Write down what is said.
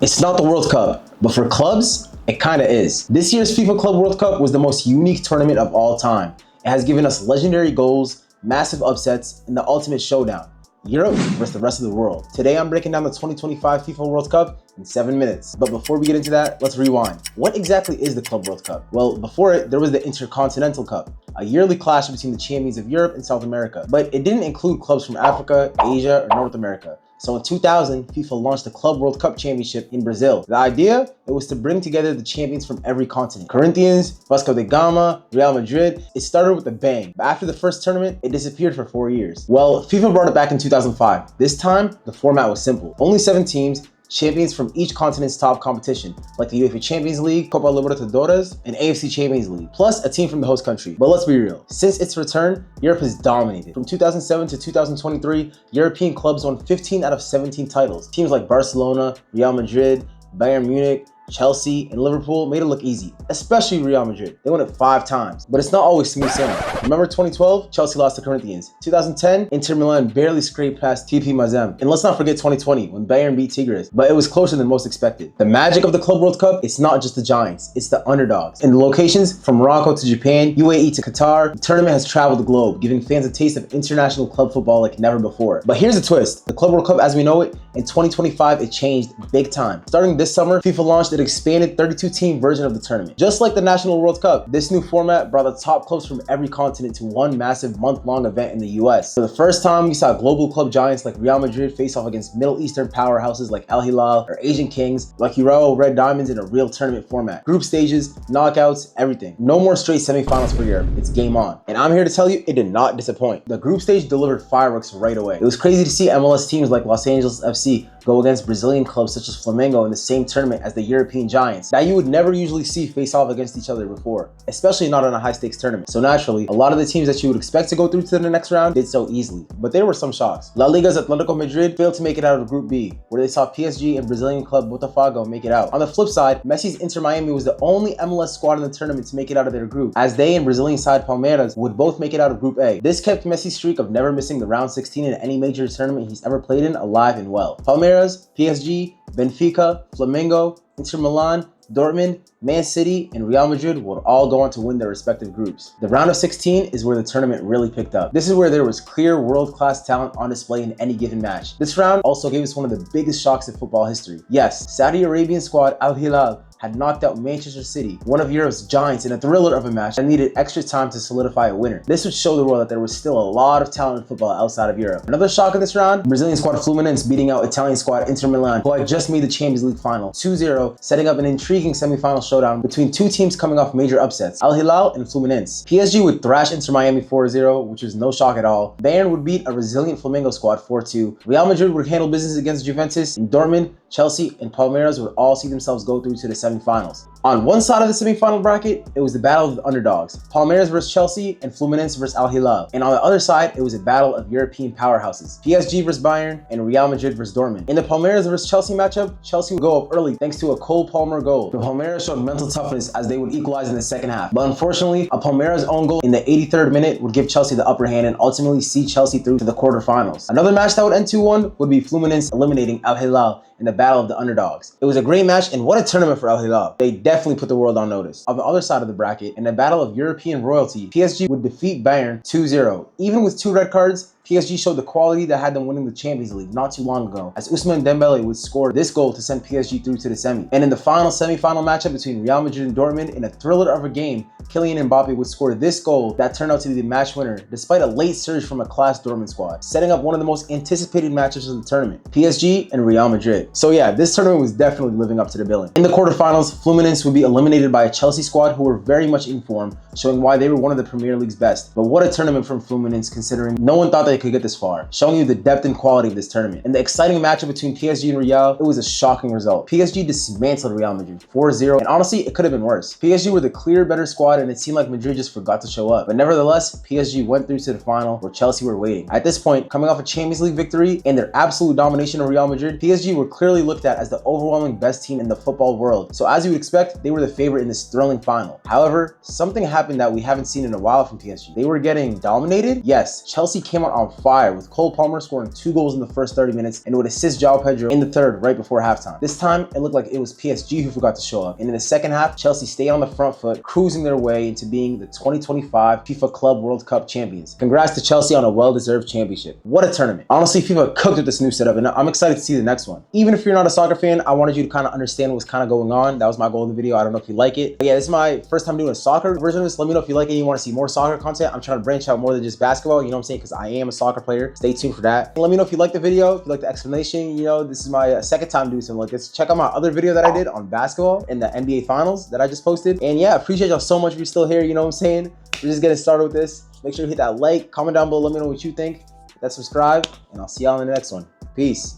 It's not the World Cup, but for clubs, it kinda is. This year's FIFA Club World Cup was the most unique tournament of all time. It has given us legendary goals, massive upsets, and the ultimate showdown. Europe versus the rest of the world. Today I'm breaking down the 2025 FIFA World Cup in 7 minutes. But before we get into that, let's rewind. What exactly is the Club World Cup? Well, before it, there was the Intercontinental Cup, a yearly clash between the champions of Europe and South America. But it didn't include clubs from Africa, Asia, or North America. So in 2000, FIFA launched the Club World Cup Championship in Brazil. The idea, it was to bring together the champions from every continent. Corinthians, Vasco da Gama, Real Madrid. It started with a bang, but after the first tournament, it disappeared for 4 years. Well, FIFA brought it back in 2005. This time, the format was simple. Only 7 teams, champions from each continent's top competition, like the UEFA Champions League, Copa Libertadores, and AFC Champions League, plus a team from the host country. But let's be real, since its return, Europe has dominated. From 2007 to 2023, European clubs won 15 out of 17 titles. Teams like Barcelona, Real Madrid, Bayern Munich, Chelsea, and Liverpool made it look easy, especially Real Madrid. They won it 5 times, but it's not always smooth sailing. Remember 2012? Chelsea lost to Corinthians. 2010, Inter Milan barely scraped past TP Mazem. And let's not forget 2020, when Bayern beat Tigres, but it was closer than most expected. The magic of the Club World Cup, it's not just the giants, it's the underdogs. In the locations, from Morocco to Japan, UAE to Qatar, the tournament has traveled the globe, giving fans a taste of international club football like never before. But here's the twist. The Club World Cup as we know it, in 2025, it changed big time. Starting this summer, FIFA launched an expanded 32-team version of the tournament. Just like the National World Cup, this new format brought the top clubs from every continent to one massive month-long event in the US. For the first time, we saw global club giants like Real Madrid face off against Middle Eastern powerhouses like Al Hilal, or Asian kings like Urawa Red Diamonds in a real tournament format. Group stages, knockouts, everything. No more straight semifinals for Europe. It's game on. And I'm here to tell you, it did not disappoint. The group stage delivered fireworks right away. It was crazy to see MLS teams like Los Angeles FC go against Brazilian clubs such as Flamengo in the same tournament as the European giants that you would never usually see face off against each other before, especially not in a high-stakes tournament. So naturally, a lot of the teams that you would expect to go through to the next round did so easily, but there were some shocks. La Liga's Atletico Madrid failed to make it out of Group B, where they saw PSG and Brazilian club Botafogo make it out. On the flip side, Messi's Inter Miami was the only MLS squad in the tournament to make it out of their group, as they and Brazilian side Palmeiras would both make it out of Group A. This kept Messi's streak of never missing the round 16 in any major tournament he's ever played in alive and well. Palmeiras, PSG, Benfica, Flamengo, Inter Milan, Dortmund, Man City, and Real Madrid would all go on to win their respective groups. The round of 16 is where the tournament really picked up. This is where there was clear world-class talent on display in any given match. This round also gave us one of the biggest shocks in football history. Yes, Saudi Arabian squad Al Hilal had knocked out Manchester City, one of Europe's giants, in a thriller of a match that needed extra time to solidify a winner. This would show the world that there was still a lot of talent in football outside of Europe. Another shock in this round, Brazilian squad Fluminense beating out Italian squad Inter Milan, who had just made the Champions League final, 2-0, setting up an intriguing semi-final showdown between 2 teams coming off major upsets, Al Hilal and Fluminense. PSG would thrash Inter Miami 4-0, which was no shock at all. Bayern would beat a resilient Flamengo squad 4-2. Real Madrid would handle business against Juventus, and Dortmund, Chelsea, and Palmeiras would all see themselves go through to the semifinals. On one side of the semifinal bracket, it was the battle of the underdogs, Palmeiras versus Chelsea and Fluminense versus Al Hilal. And on the other side, it was a battle of European powerhouses, PSG versus Bayern and Real Madrid versus Dortmund. In the Palmeiras versus Chelsea matchup, Chelsea would go up early thanks to a Cole Palmer goal. The Palmeiras showed mental toughness as they would equalize in the second half. But unfortunately, a Palmeiras own goal in the 83rd minute would give Chelsea the upper hand and ultimately see Chelsea through to the quarterfinals. Another match that would end 2-1 would be Fluminense eliminating Al Hilal in the battle of the underdogs. It was a great match, and what a tournament for Al Hilal. They definitely put the world on notice. On the other side of the bracket, in the battle of European royalty, PSG would defeat Bayern 2-0. Even with 2 red cards, PSG showed the quality that had them winning the Champions League not too long ago, as Ousmane Dembele would score this goal to send PSG through to the semi. And in the final semi-final matchup between Real Madrid and Dortmund, in a thriller of a game, Kylian Mbappe would score this goal that turned out to be the match winner, despite a late surge from a class Dortmund squad, setting up one of the most anticipated matches of the tournament, PSG and Real Madrid. So yeah, this tournament was definitely living up to the billing. In the quarterfinals, Fluminense would be eliminated by a Chelsea squad who were very much in form, showing why they were one of the Premier League's best. But what a tournament from Fluminense, considering no one thought they could get this far, showing you the depth and quality of this tournament. In the exciting matchup between PSG and Real, it was a shocking result. PSG dismantled Real Madrid 4-0, and honestly, it could have been worse. PSG were the clear better squad, and it seemed like Madrid just forgot to show up. But nevertheless, PSG went through to the final where Chelsea were waiting. At this point, coming off a Champions League victory and their absolute domination of Real Madrid, PSG were clearly looked at as the overwhelming best team in the football world. So as you would expect, they were the favorite in this thrilling final. However, something happened that we haven't seen in a while from PSG. They were getting dominated. Yes, Chelsea came out on on fire, with Cole Palmer scoring 2 goals in the first 30 minutes and would assist João Pedro in the third right before halftime. This time, it looked like it was PSG who forgot to show up, and in the second half, Chelsea stayed on the front foot, cruising their way into being the 2025 FIFA Club World Cup champions. Congrats to Chelsea on a well-deserved championship. What a tournament. Honestly, FIFA cooked with this new setup, and I'm excited to see the next one. Even if you're not a soccer fan, I wanted you to kind of understand what's kind of going on. That was my goal of the video. I don't know if you like it. But yeah, this is my first time doing a soccer version of this. Let me know if you like it and you want to see more soccer content. I'm trying to branch out more than just basketball, you know what I'm saying? Because I am a soccer player. Stay tuned for that. And let me know if you like the video, if you like the explanation. You know, this is my second time doing something like this. Check out my other video that I did on basketball in the NBA Finals that I just posted. And yeah, appreciate y'all so much if you're still here, you know what I'm saying? We're just getting started with this. Make sure you hit that like, comment down below, let me know what you think. Hit that subscribe, and I'll see y'all in the next one. Peace.